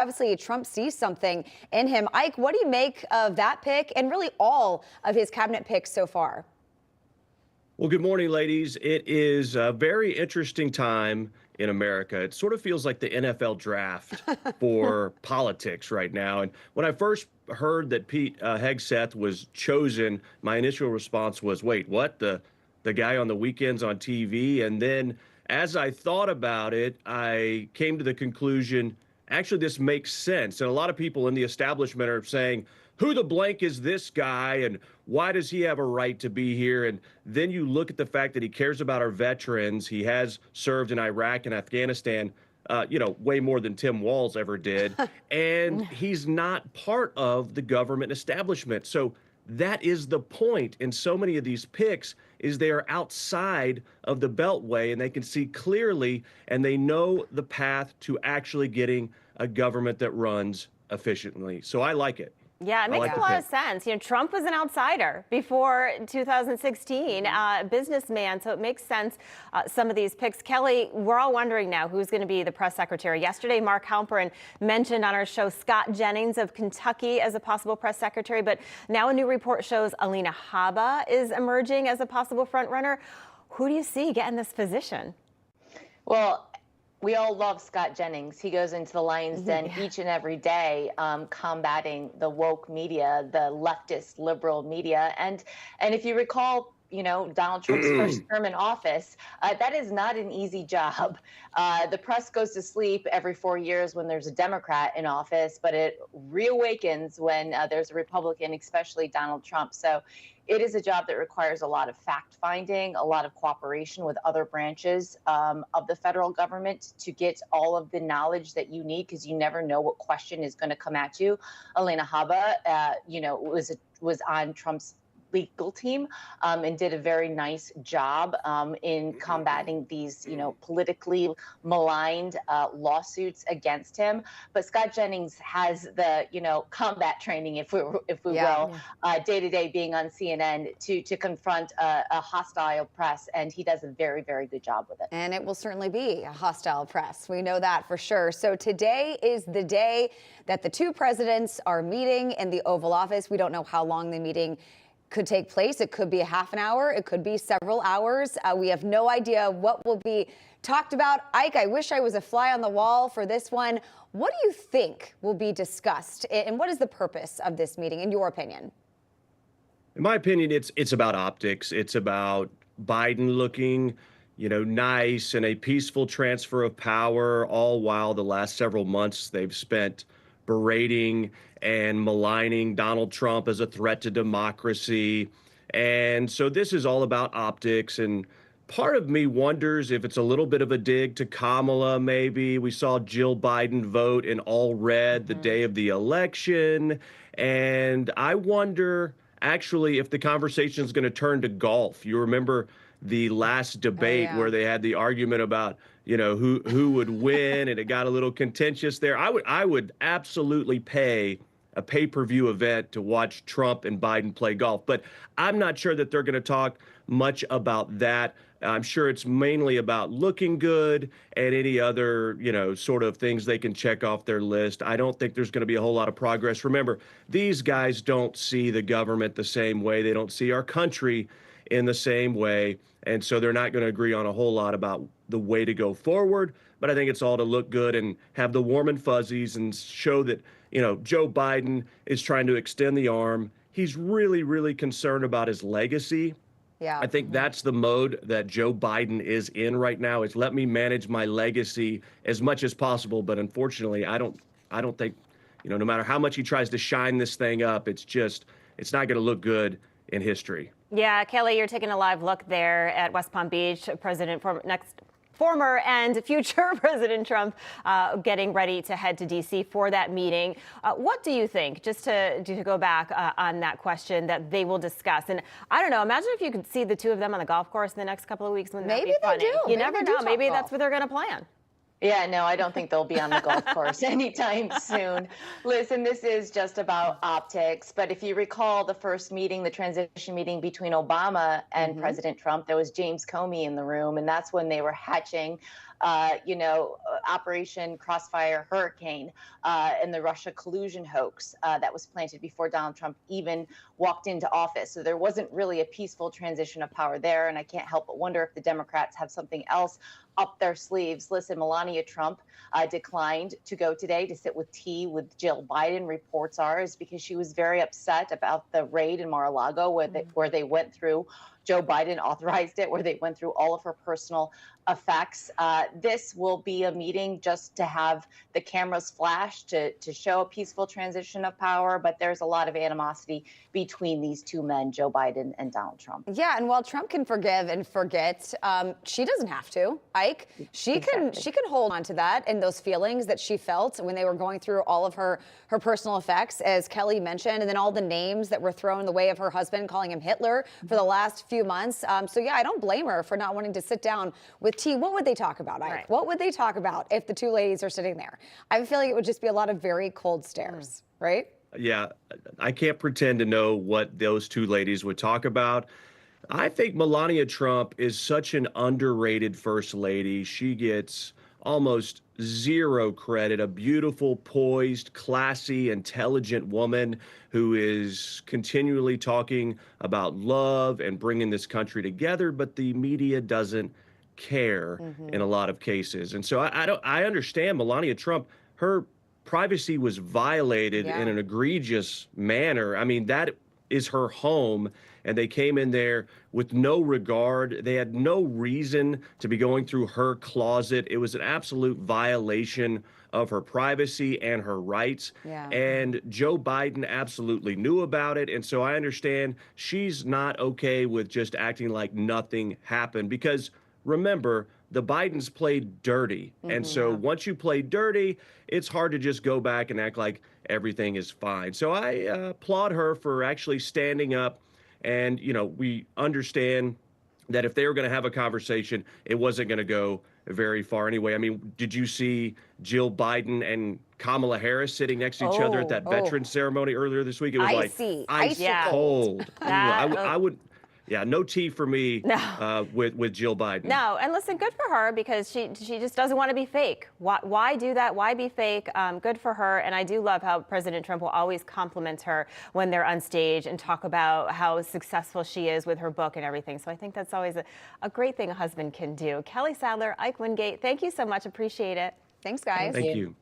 Obviously, Trump sees something in him. Ike, what do you make of that pick and really all of his cabinet picks so far? Well, good morning, ladies. It is a very interesting time in America. It sort of feels like the NFL draft for politics right now. And when I first heard that Pete Hegseth was chosen, my initial response was, wait, what? The guy on the weekends on TV? And then as I thought about it, I came to the conclusion, actually, this makes sense. And a lot of people in the establishment are saying, who the blank is this guy and why does he have a right to be here? And then you look at the fact that he cares about our veterans. He has served in Iraq and Afghanistan, way more than Tim Walz ever did. And he's not part of the government establishment. So that is the point in so many of these picks is they are outside of the beltway and they can see clearly and they know the path to actually getting a government that runs efficiently. So I like it. Yeah, it makes a lot of sense. You know, Trump was an outsider before 2016, businessman, so it makes sense, some of these picks. Kelly, we're all wondering now who's going to be the press secretary. Yesterday, Mark Halperin mentioned on our show Scott Jennings of Kentucky as a possible press secretary, but now a new report shows Alina Habba is emerging as a possible frontrunner. Who do you see getting this position? Well, we all love Scott Jennings. He goes into the lion's den each and every day, combating the woke media, the leftist liberal media. And if you recall, Donald Trump's first term in office, that is not an easy job. The press goes to sleep every 4 years when there's a Democrat in office, but it reawakens when there's a Republican, especially Donald Trump. So it is a job that requires a lot of fact-finding, a lot of cooperation with other branches of the federal government to get all of the knowledge that you need, because you never know what question is going to come at you. Alina Habba, was on Trump's legal team and did a very nice job in combating these, politically maligned lawsuits against him. But Scott Jennings has the, combat training, if we will, day to day being on CNN to confront a hostile press, and he does a very, very good job with it. And it will certainly be a hostile press. We know that for sure. So today is the day that the two presidents are meeting in the Oval Office. We don't know how long the meeting could take place. It could be a half an hour. It could be several hours. We have no idea what will be talked about. Ike, I wish I was a fly on the wall for this one. What do you think will be discussed? And what is the purpose of this meeting, in your opinion? In my opinion, it's about optics. It's about Biden looking, nice and a peaceful transfer of power, all while the last several months they've spent berating and maligning Donald Trump as a threat to democracy. And so this is all about optics. And part of me wonders if it's a little bit of a dig to Kamala, maybe. We saw Jill Biden vote in all red the day of the election. And I wonder, actually, if the conversation is going to turn to golf. You remember the last debate where they had the argument about, who would win, and it got a little contentious there. I would absolutely pay a pay-per-view event to watch Trump and Biden play golf, but I'm not sure that they're going to talk much about that. I'm sure it's mainly about looking good and any other, sort of things they can check off their list. I don't think there's going to be a whole lot of progress. Remember, these guys don't see the government the same way. They don't see our country in the same way. And so they're not going to agree on a whole lot about the way to go forward. But I think it's all to look good and have the warm and fuzzies and show that, Joe Biden is trying to extend the arm. He's really, really concerned about his legacy. Yeah. I think that's the mode that Joe Biden is in right now, is let me manage my legacy as much as possible. But unfortunately, I don't think, no matter how much he tries to shine this thing up, it's not going to look good in history. Yeah, Kelly, you're taking a live look there at West Palm Beach. Former and future President Trump getting ready to head to D.C. for that meeting. What do you think, just to go back on that question, that they will discuss? And I don't know, imagine if you could see the two of them on the golf course in the next couple of weeks. Wouldn't that be funny? They do. You never know. Maybe that's what they're going to plan. Yeah, no, I don't think they'll be on the golf course anytime soon. Listen, this is just about optics. But if you recall the first meeting, the transition meeting between Obama and President Trump, there was James Comey in the room. And that's when they were hatching, Operation Crossfire Hurricane and the Russia collusion hoax that was planted before Donald Trump even walked into office. So there wasn't really a peaceful transition of power there. And I can't help but wonder if the Democrats have something else up their sleeves. Listen, Melania Trump declined to go today to sit with tea with Jill Biden. Reports are is because she was very upset about the raid in Mar-a-Lago where they went through. Joe Biden authorized it, where they went through all of her personal effects. This will be a meeting just to have the cameras flash to show a peaceful transition of power. But there's a lot of animosity between these two men, Joe Biden and Donald Trump. Yeah, and while Trump can forgive and forget, she doesn't have to. Ike, she can hold on to that and those feelings that she felt when they were going through all of her personal effects, as Kelly mentioned, and then all the names that were thrown in the way of her husband, calling him Hitler for the last few months. So yeah, I don't blame her for not wanting to sit down with tea. What would they talk about, Ike? Right. What would they talk about if the two ladies are sitting there? I have a feeling it would just be a lot of very cold stares, right? Yeah, I can't pretend to know what those two ladies would talk about. I think Melania Trump is such an underrated first lady. She gets almost zero credit. A beautiful, poised, classy, intelligent woman who is continually talking about love and bringing this country together, but the media doesn't care in a lot of cases. And so I understand Melania Trump, her privacy was violated in an egregious manner. I mean, that is her home, and they came in there with no regard. They had no reason to be going through her closet. It was an absolute violation of her privacy and her rights. Yeah. And Joe Biden absolutely knew about it. And so I understand she's not okay with just acting like nothing happened, because remember, the Bidens played dirty. And so once you play dirty, it's hard to just go back and act like everything is fine. So I applaud her for actually standing up. And, you know, we understand that if they were going to have a conversation, it wasn't going to go very far anyway. I mean, did you see Jill Biden and Kamala Harris sitting next to each other at that veterans ceremony earlier this week? It was Icy, like ice icy cold. I would. Yeah, no tea for me with Jill Biden. No, and listen, good for her, because she just doesn't want to be fake. Why do that? Why be fake? Good for her. And I do love how President Trump will always compliment her when they're on stage and talk about how successful she is with her book and everything. So I think that's always a great thing a husband can do. Kelly Sadler, Ike Wingate, thank you so much. Appreciate it. Thanks, guys. Thank you.